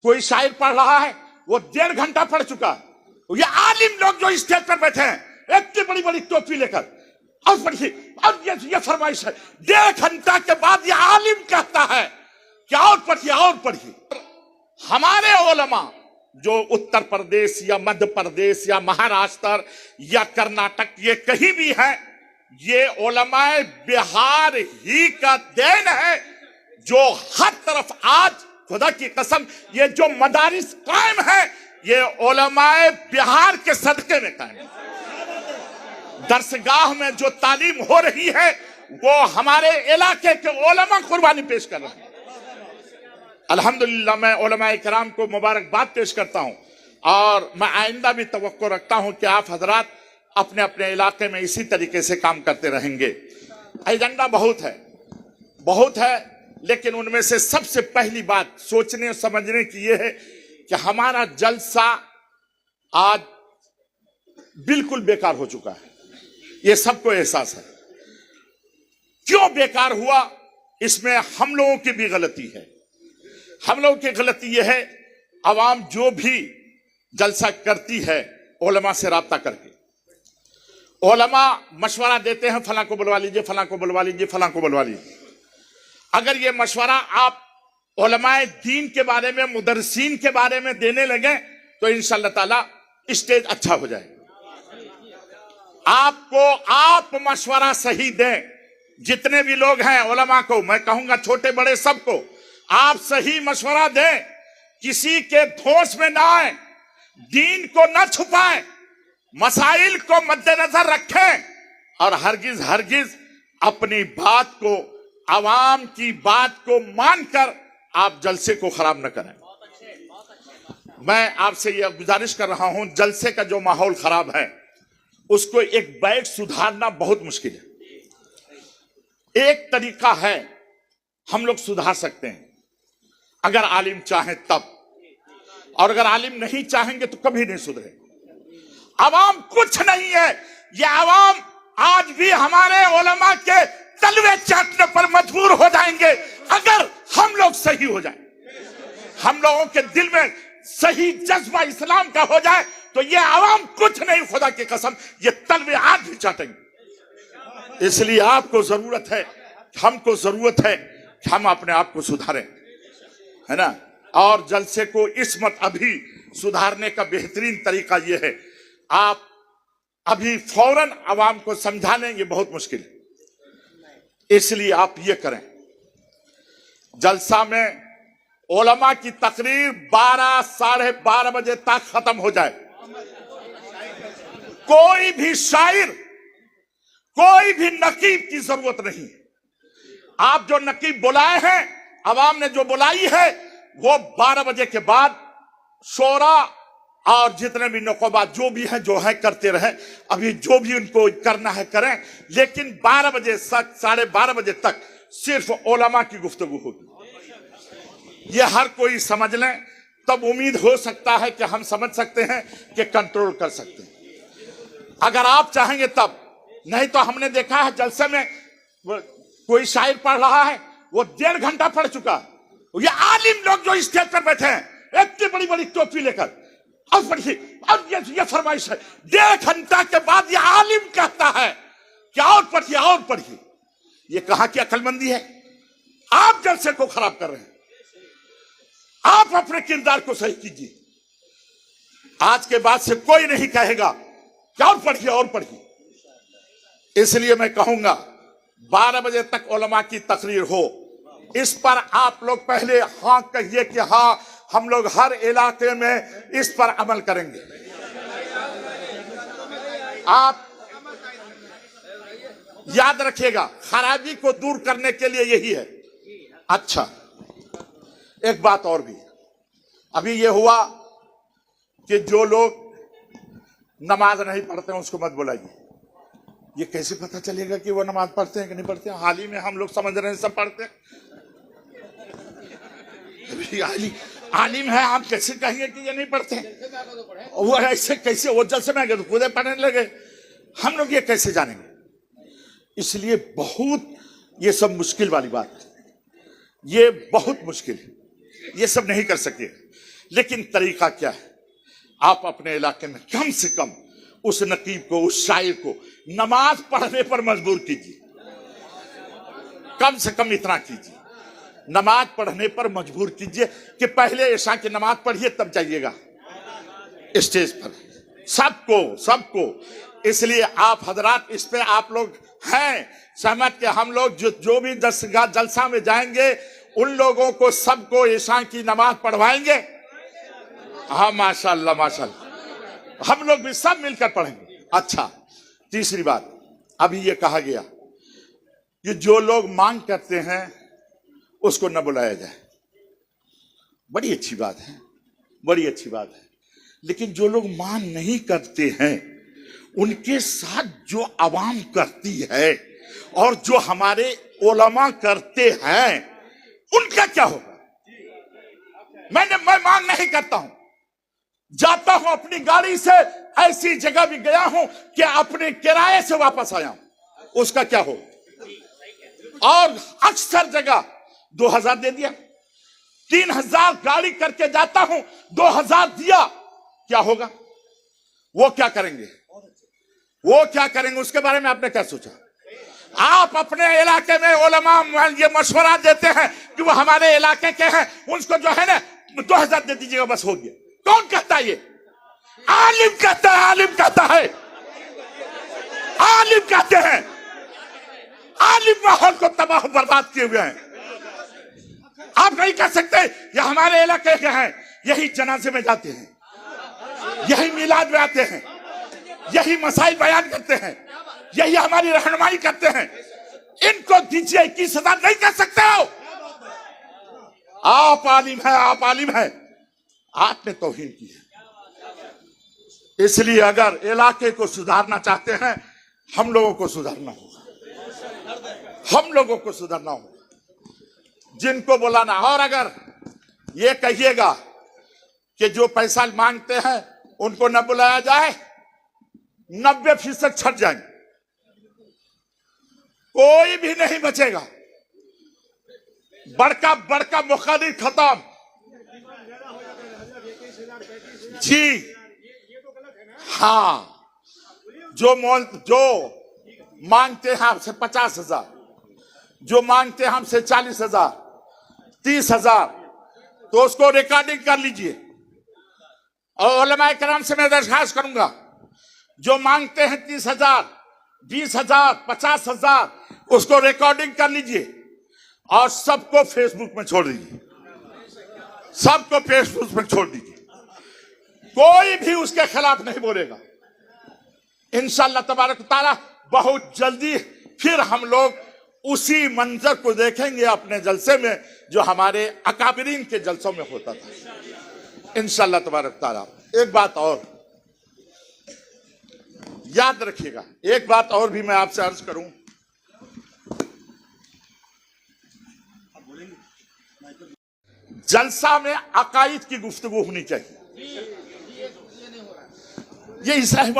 कोई शायर पढ़ रहा है, वो 1.5 घंटा पढ़ चुका है। ये आलिम लोग जो स्टेज पर बैठे हैं इतनी बड़ी बड़ी टोपी लेकर, और पढ़िए, और ये फरमाइश है 1.5 घंटा के बाद ये आलिम कहता है कि और पढ़िए और पढ़िए। हमारे उलमा जो उत्तर प्रदेश या मध्य प्रदेश या महाराष्ट्र या कर्नाटक ये कहीं भी है, ये उलमाए बिहार ही का देन है जो हर तरफ आज खुदा की कसम ये जो मदारिस कायम है ये उलमाए बिहार के सदके में कायम है। दरसगाह में जो तालीम हो रही है वो हमारे इलाके के उलमा कुर्बानी पेश कर रहे हैं। अल्हम्दुलिल्लाह मैं उलमा इकराम को मुबारकबाद पेश करता हूं और मैं आइंदा भी तवक्को रखता हूं कि आप हजरात अपने अपने इलाके में इसी तरीके से काम करते रहेंगे। एजेंडा बहुत है, लेकिन उनमें से सबसे पहली बात सोचने और समझने की यह है कि हमारा जलसा आज बिल्कुल बेकार हो चुका है। यह सबको एहसास है। क्यों बेकार हुआ, इसमें हम लोगों की भी गलती है। हम लोगों की गलती यह है, अवाम जो भी जलसा करती है उलमा से राब्ता करके, उलमा मशवरा देते हैं फलां को बुलवा लीजिए, फलां को बुलवा लीजिए, फलां को बुलवा लीजिए। अगर ये मशवरा आप उलमाए दीन के बारे में, मुदर्रिसीन के बारे में देने लगे तो इंशाअल्लाह ताला स्टेज अच्छा हो जाएगा। आप मशवरा सही दें, जितने भी लोग हैं उलमा को मैं कहूंगा, छोटे बड़े सबको आप सही मशवरा दें, किसी के धोस में ना आए, दीन को न छुपाएं, मसाइल को मद्देनजर रखें और हरगिज अपनी बात को, आवाम की बात को मानकर आप जलसे को खराब न करें। मैं आपसे यह गुजारिश कर रहा हूं, जलसे का जो माहौल खराब है उसको एक बैठ सुधारना बहुत मुश्किल है। एक तरीका है, हम लोग सुधार सकते हैं अगर आलिम चाहें तब, और अगर आलिम नहीं चाहेंगे तो कभी नहीं सुधरे। अवाम कुछ नहीं है, ये अवाम आज भी हमारे उलमा के तलवे चाटने पर मजबूर हो जाएंगे अगर हम लोग सही हो जाएं, हम लोगों के दिल में सही जज्बा इस्लाम का हो जाए तो ये अवाम कुछ नहीं, खुदा की कसम ये तलवे आज भी चाटेंगे। इसलिए आपको जरूरत है, हमको जरूरत है कि हम अपने आप को सुधारें, है ना। और जलसे को इस मत अभी सुधारने का बेहतरीन तरीका यह है, आप अभी फौरन अवाम को समझा लें, ये बहुत मुश्किल है। इसलिए आप ये करें, जलसा में उलमा की तकरीर 12 साढ़े 12 बजे तक खत्म हो जाए। कोई भी शायर, कोई भी नकीब की जरूरत नहीं। आप जो नकीब बुलाए हैं, अवाम ने जो बुलाई है, वो 12 बजे के बाद शोरा और जितने भी नुकबा जो भी हैं, जो है करते रहे। अभी जो भी उनको करना है करें, लेकिन 12 बजे तक, साढ़े 12 बजे तक सिर्फ उलमा की गुफ्तगू होगी। ये हर कोई समझ लें, तब उम्मीद हो सकता है कि हम समझ सकते हैं कि कंट्रोल कर सकते हैं। अगर आप चाहेंगे तब, नहीं तो हमने देखा है जलसे में कोई शायर पढ़ रहा है, वो 1.5 घंटा पढ़ चुका है। ये आलिम लोग जो स्टेज पर बैठे हैं इतनी बड़ी बड़ी टोपी लेकर, और पढ़िए, और ये फरमाइश है 1.5 घंटा के बाद ये आलिम कहता है कि और पढ़िए और पढ़िए। ये कहां की अक्लमंदी है? आप जलसे को खराब कर रहे हैं। आप अपने किरदार को सही कीजिए। आज के बाद से कोई नहीं कहेगा कि और पढ़िए और पढ़िए। इसलिए मैं कहूंगा 12 बजे तक उलमा की तकरीर हो। इस पर आप लोग पहले हाँ कहिए कि हाँ, हम लोग हर इलाके में इस पर अमल करेंगे। आप याद रखिएगा, खराबी को दूर करने के लिए यही है। अच्छा, एक बात और भी, अभी ये हुआ कि जो लोग नमाज नहीं पढ़ते हैं उसको मत बुलाइए। ये कैसे पता चलेगा कि वो नमाज पढ़ते हैं कि नहीं पढ़ते हैं? हाल ही में हम लोग समझ रहे हैं सब पढ़ते हैं। आलिम है, आप कैसे कहेंगे कि ये नहीं पढ़ते हैं? वो ऐसे कैसे, वो जलसे में गए तो खुद पढ़ने लगे, हम लोग ये कैसे जानेंगे? इसलिए बहुत ये सब मुश्किल वाली बात है, ये बहुत मुश्किल है, ये सब नहीं कर सके। लेकिन तरीका क्या है? आप अपने इलाके में कम से कम उस नकीब को, उस शायर को नमाज पढ़ने पर मजबूर कीजिए। कम से कम इतना कीजिए, नमाज पढ़ने पर मजबूर कीजिए कि पहले ईशा की नमाज पढ़िए तब जाइएगा स्टेज पर। सबको इसलिए आप हजरात इस पे आप लोग हैं सहमत कि हम लोग जो भी जलसा में जाएंगे उन लोगों को सबको ईशा की नमाज पढ़वाएंगे। हाँ माशाल्लाह माशाल्लाह, हम लोग भी सब मिलकर पढ़ेंगे। अच्छा, तीसरी बात, अभी ये कहा गया कि जो लोग मांग करते हैं उसको न बुलाया जाए। बड़ी अच्छी बात है, बड़ी अच्छी बात है। लेकिन जो लोग मांग नहीं करते हैं उनके साथ जो आवाम करती है और जो हमारे उलमा करते हैं उनका क्या होगा? मैं मांग नहीं करता हूं, जाता हूं अपनी गाड़ी से, ऐसी जगह भी गया हूं कि अपने किराए से वापस आया हूं, उसका क्या हो? और अक्सर जगह 2000 दे दिया, 3000 गाड़ी करके जाता हूं, 2000 दिया, क्या होगा? वो क्या करेंगे? वो क्या करेंगे उसके बारे में आपने क्या सोचा? आप अपने इलाके में उलमा ये मशवरा देते हैं कि वो हमारे इलाके के हैं, उनको जो है ना 2000 दे दीजिएगा बस हो गया। कौन कहता है ये? आलिम कहता है, आलिम कहता है, आलिम कहते हैं। आलिम माहौल को तबाह बर्बाद किए हुए हैं। आप नहीं कह सकते ये हमारे इलाके के हैं, यही जनाजे में जाते हैं, यही मिलाद में आते हैं, यही मसाइल बयान करते हैं, यही हमारी रहनुमाई करते हैं, इनको दीजिए 21,000 नहीं कर सकते हो। आप आलिम है, आप आलिम है, आपने तौहीन की है। इसलिए अगर इलाके को सुधारना चाहते हैं हम लोगों को सुधारना होगा, हम लोगों को सुधारना होगा, जिनको बुलाना। और अगर ये कहिएगा कि जो पैसा मांगते हैं उनको न बुलाया जाए, 90% छट जाएंगे, कोई भी नहीं बचेगा। बड़का बड़का मुखालिफ खत्म। जी हाँ, जो मांगते हैं आपसे 50,000, जो मांगते हैं हमसे 40,000, 30,000, तो उसको रिकॉर्डिंग कर लीजिए। और उलमाए किराम से मैं दरख्वास्त करूंगा, जो मांगते हैं 30,000, 20,000, 50,000, उसको रिकॉर्डिंग कर लीजिए और सबको फेसबुक में छोड़ दीजिए, सबको फेसबुक में छोड़ दीजिए। कोई भी उसके खिलाफ नहीं बोलेगा। इंशाअल्लाह तबारक ताला बहुत जल्दी फिर हम लोग उसी मंजर को देखेंगे अपने जलसे में जो हमारे अकाबिरीन के जलसों में होता था इंशाअल्लाह तबारक ताला। एक बात और याद रखिएगा, एक बात और भी मैं आपसे अर्ज करूं, जलसा में अकायद की गुफ्तगू होनी चाहिए। ये इस्लाही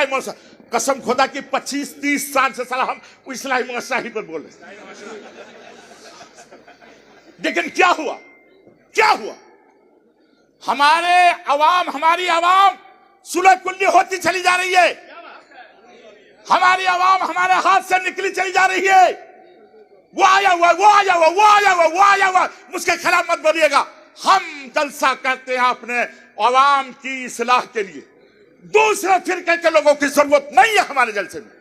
मौसा कसम खुदा की 25-30 साल से साला हम इस्लाही मौसा ही पर बोल रहे। लेकिन क्या हुआ? क्या हुआ? हमारी आवाम सुलह कुल्ली होती चली जा रही है, हमारी आवाम हमारे हाथ से निकली चली जा रही है। वो आया हुआ, उसके खिलाफ मत बोलिएगा। हम जलसा करते हैं अपने आवाम की इस्लाह के लिए, दूसरे फिरके के लोगों की जरूरत नहीं है हमारे जलसे में।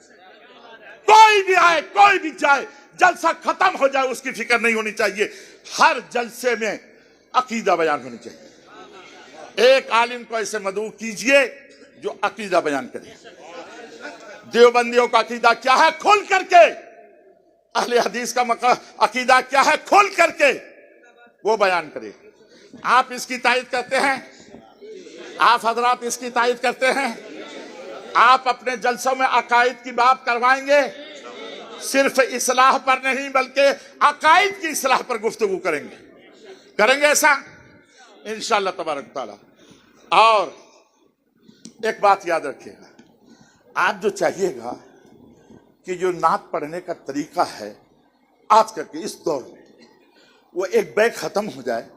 कोई भी आए, कोई भी जाए, जलसा खत्म हो जाए उसकी फिक्र नहीं होनी चाहिए। हर जलसे में अकीदा बयान होनी चाहिए। एक आलिम को ऐसे मदऊ कीजिए जो अकीदा बयान करे। देवबंदियों का अकीदा क्या है खोल करके, अहले हदीस का अकीदा क्या है खोल करके वो बयान करे। आप इसकी तायद करते हैं, आप हजरात इसकी तायद करते हैं। आप अपने जलसों में अकायद की बात करवाएंगे, सिर्फ इस्लाह पर नहीं बल्कि अकायद की इस्लाह पर गुफ्तगू करेंगे ऐसा इंशाअल्लाह तबारक ताला। और एक बात याद रखिएगा, आप जो चाहिएगा कि जो नात पढ़ने का तरीका है आज करके इस दौर में, वो एक बैग खत्म हो जाए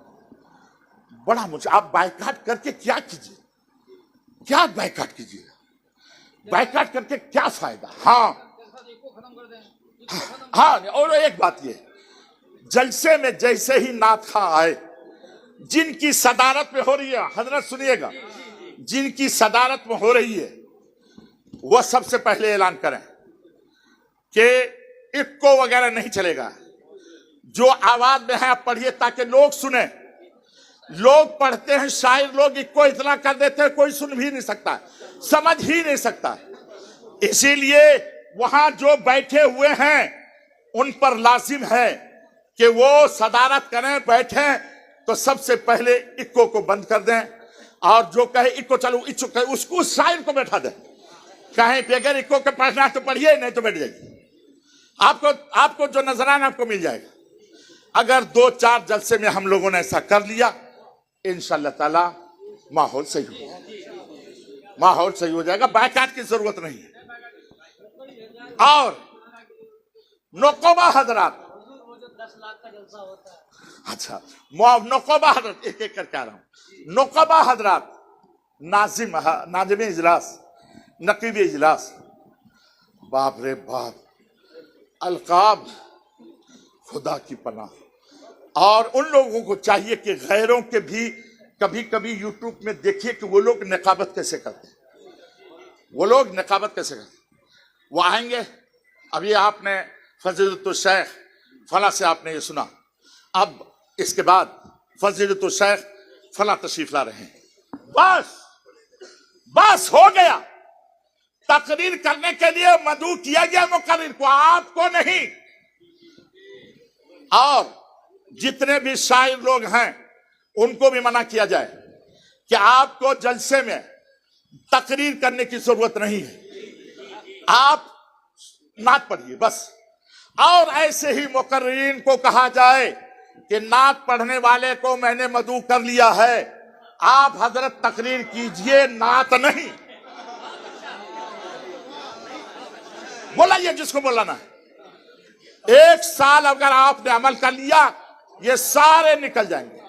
बड़ा मुझे, आप बाइकाट करके क्या कीजिए, क्या बाइकाट कीजिए, बाइकाट करके क्या फायदा। हाँ हाँ, और एक बात ये, जलसे में जैसे ही नाथ खां आए, जिनकी सदारत में हो रही है, हजरत सुनिएगा, जिनकी सदारत में हो रही है वो सबसे पहले ऐलान करें कि इक्को वगैरह नहीं चलेगा। जो आवाज में है आप पढ़िए ताकि लोग सुने। लोग पढ़ते हैं, शायर लोग इक्को इतना कर देते हैं कोई सुन भी नहीं सकता, समझ ही नहीं सकता। इसीलिए वहां जो बैठे हुए हैं उन पर लाजिम है कि वो सदारत करें, बैठे तो सबसे पहले इक्को को बंद कर दें, और जो कहे इक्को चालू, इक्को कहे उसको, उस शायर को बैठा दें। कहीं बगैर इक्को के पढ़ना तो पढ़िए, नहीं तो बैठ जाइए। आपको जो नजराना आपको मिल जाएगा। अगर 2-4 जलसे में हम लोगों ने ऐसा कर लिया, इंशाअल्लाह ताला माहौल सही हो जाएगा, माहौल सही हो जाएगा, बायकाट की जरूरत नहीं है। और नौकोबा हजरात, अच्छा नौकोबा हजरत, एक एक करके आ रहा हूं। नौकोबा हजरात, नाजिम इजलास, नकीब इजलास, बाप रे बाप, अलकाब खुदा की पनाह। और उन लोगों को चाहिए कि गैरों के भी कभी कभी यूट्यूब में देखिए कि वो लोग निकाबत कैसे करते हैं, वो लोग निकाबत कैसे करते। वो आएंगे, अभी आपने फजीलतुल शेख फला से आपने ये सुना, अब इसके बाद फजीलतुल शेख फला तशरीफ ला रहे हैं, बस हो गया। तकरीर करने के लिए मदऊ किया गया मुकर्रिर को, आपको नहीं। और जितने भी शायर लोग हैं उनको भी मना किया जाए कि आपको जलसे में तकरीर करने की जरूरत नहीं है, आप नात पढ़िए बस। और ऐसे ही मुकर्रिरीन को कहा जाए कि नात पढ़ने वाले को मैंने मदऊ कर लिया है, आप हजरत तकरीर कीजिए, नात नहीं। बोलाइए जिसको बोलाना है। 1 साल अगर आपने अमल कर लिया, ये सारे निकल जाएंगे,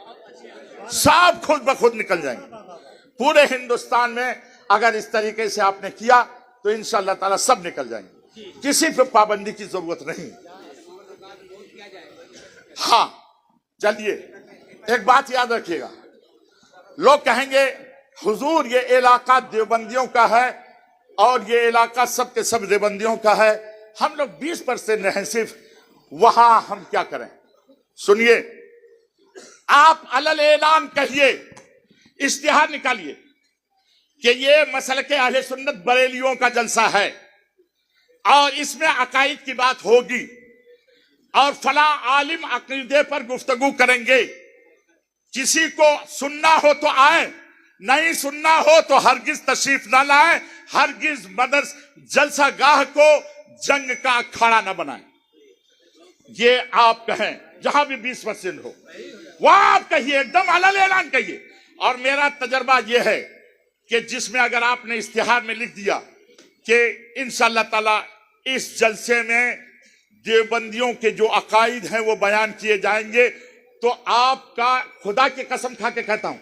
सब खुद ब खुद निकल जाएंगे। पूरे हिंदुस्तान में अगर इस तरीके से आपने किया तो इंशाअल्लाह ताला सब निकल जाएंगे, किसी पे पाबंदी की जरूरत नहीं। हाँ चलिए, एक बात याद रखिएगा, लोग कहेंगे हुजूर ये इलाका देवबंदियों का है और ये इलाका सब के सब देवबंदियों का है, हम लोग 20% हैं सिर्फ, वहां हम क्या करें। सुनिए, आप अलल ऐलान कहिए, इश्तिहार निकालिए कि ये मसलके अहले सुन्नत बरेलियों का जलसा है और इसमें अकाईद की बात होगी और फला आलिम अकीदे पर गुफ्तगू करेंगे। किसी को सुनना हो तो आए, नहीं सुनना हो तो हरगिज तशरीफ ना लाए, हरगिज मदरस जलसा गाह को जंग का अखाड़ा न बनाए। ये आप कहें, जहां भी 20% हो वहां आप कहिए, एकदम अलल ऐलान कहिए। और मेरा तजर्बा यह है कि जिसमें अगर आपने इश्तिहार में लिख दिया कि इंशाअल्लाह ताला इस जलसे में देवबंदियों के जो अकाईद हैं वो बयान किए जाएंगे, तो आपका खुदा की कसम खा के कहता हूं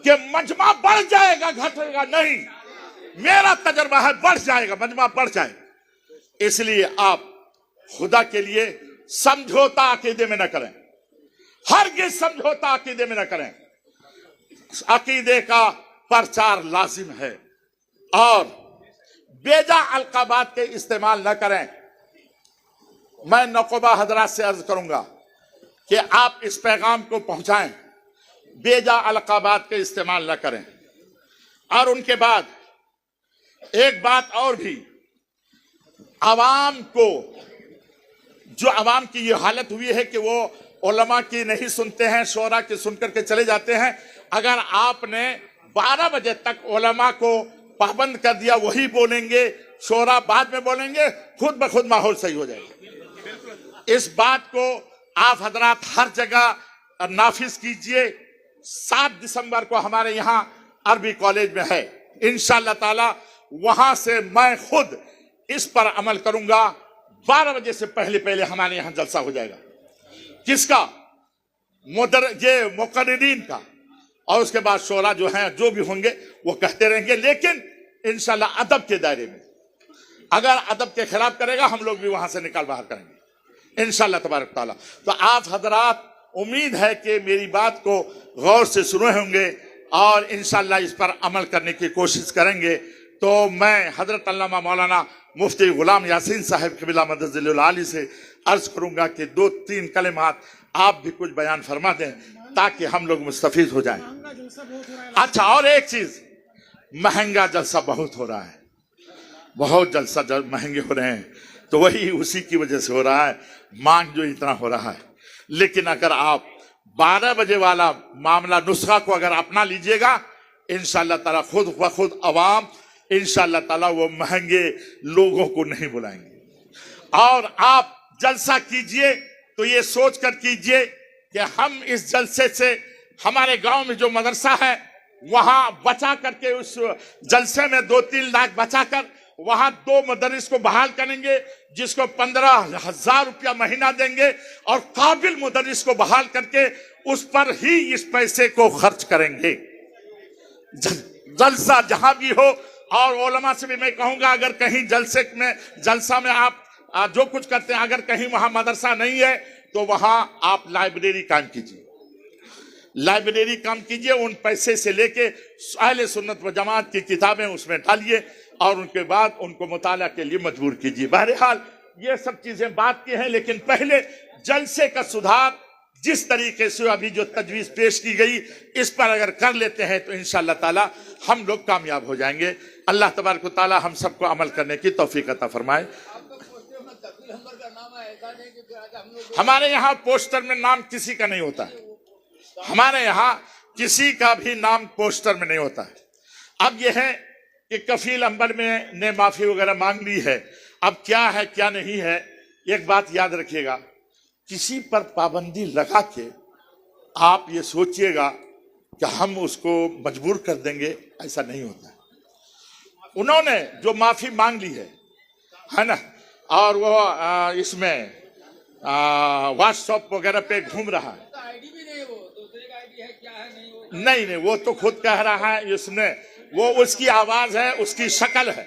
कि मजमा बढ़ जाएगा, घटेगा नहीं। मेरा तजर्बा है बढ़ जाएगा, मजमा बढ़ जाएगा। इसलिए आप खुदा के लिए समझौता अकीदे में न करें, हरगिज समझौता अकीदे में न करें। अकीदे का प्रचार लाजिम है और बेजा अलकाबात के इस्तेमाल न करें। मैं नौकोबा हजरात से अर्ज करूंगा कि आप इस पैगाम को पहुंचाएं, बेजा अलकाबात के इस्तेमाल न करें। और उनके बाद एक बात और भी, आवाम को, जो आवाम की ये हालत हुई है कि वो उलमा की नहीं सुनते हैं, शोरा की सुनकर के चले जाते हैं। अगर आपने 12 बजे तक उलमा को पाबंद कर दिया, वही बोलेंगे, शोरा बाद में बोलेंगे, खुद ब खुद माहौल सही हो जाएगा। इस बात को आप हजरात हर जगह नाफिज कीजिए। 7 दिसंबर को हमारे यहाँ अरबी कॉलेज में है, इंशाअल्लाह ताला वहां से मैं खुद इस पर अमल करूंगा। 12 बजे से पहले हमारे यहाँ जलसा हो जाएगा। किसका? ये मुकर्रिरीन का। और उसके बाद शोरा जो हैं जो भी होंगे वो कहते रहेंगे, लेकिन इंशाल्लाह अदब के दायरे में। अगर अदब के खिलाफ करेगा हम लोग भी वहां से निकाल बाहर करेंगे इंशाल्लाह तबारक ताला। तो आप हजरात, उम्मीद है कि मेरी बात को गौर से सुने होंगे और इंशाल्लाह इस पर अमल करने की कोशिश करेंगे। तो मैं हजरत अल्लामा मौलाना मुफ्ती गुलाम यासीन साहब क़िबला मदद आली से अर्ज करूंगा कि 2-3 कलिमात आप भी कुछ बयान फरमा दें ताकि हम लोग मुस्तफीद हो जाएं। अच्छा, और एक चीज, महंगा जलसा बहुत हो रहा है, बहुत जलसा महंगे हो रहे हैं, तो वही उसी की वजह से हो रहा है, मांग जो इतना हो रहा है। लेकिन अगर आप 12 बजे वाला मामला नुस्खा को अगर अपना लीजिएगा, इंशाल्लाह ताला खुद ब खुद अवाम इंशाल्लाह ताला वो महंगे लोगों को नहीं बुलाएंगे। और आप जलसा कीजिए तो ये सोच कर कीजिए कि हम इस जलसे से हमारे गांव में जो मदरसा है वहां बचा करके, उस जलसे में 2-3 लाख बचा कर वहां 2 मदरस को बहाल करेंगे, जिसको 15,000 रुपया महीना देंगे और काबिल मुदर्रिस को बहाल करके उस पर ही इस पैसे को खर्च करेंगे। जलसा जहां भी हो, और उलमा से भी मैं कहूंगा अगर कहीं जलसा में आप जो कुछ करते हैं, अगर कहीं वहां मदरसा नहीं है तो वहां आप लाइब्रेरी काम कीजिए, लाइब्रेरी काम कीजिए। उन पैसे से लेके अहले सुन्नत व जमात की किताबें उसमें डालिए और उनके बाद उनको मुताला के लिए मजबूर कीजिए। बहरहाल ये सब चीजें बात की हैं, लेकिन पहले जलसे का सुधार जिस तरीके से अभी जो तजवीज पेश की गई, इस पर अगर कर लेते हैं तो इंशाअल्लाह ताला हम लोग कामयाब हो जाएंगे। अल्लाह तबारक व तआला हम सबको अमल करने की तौफीक अता फरमाए। हमारे यहाँ पोस्टर में नाम किसी का नहीं होता है, हमारे यहाँ किसी का भी नाम पोस्टर में नहीं होता है। अब यह है कि कफील अंबर में ने माफी वगैरह मांग ली है, अब क्या है क्या नहीं है, एक बात याद रखिएगा, किसी पर पाबंदी लगा के आप ये सोचिएगा कि हम उसको मजबूर कर देंगे, ऐसा नहीं होता है। उन्होंने जो माफी मांग ली है ना, और वो इसमें व्हाट्सएप वगैरह पे घूम रहा है, नहीं, वो तो खुद कह रहा है, इसने वो उसकी आवाज है, उसकी शक्ल है,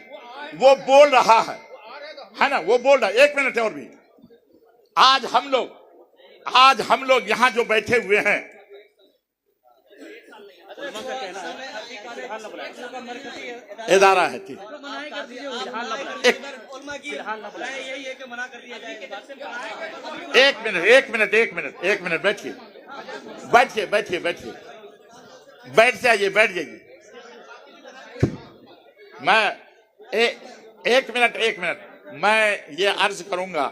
वो बोल रहा है ना, वो बोल रहा है। 1 मिनट और भी, आज हम लोग यहाँ जो बैठे हुए हैं, इदारा है, ठीक, एक मिनट बैठ जाइए। मैं एक मिनट मैं ये अर्ज करूंगा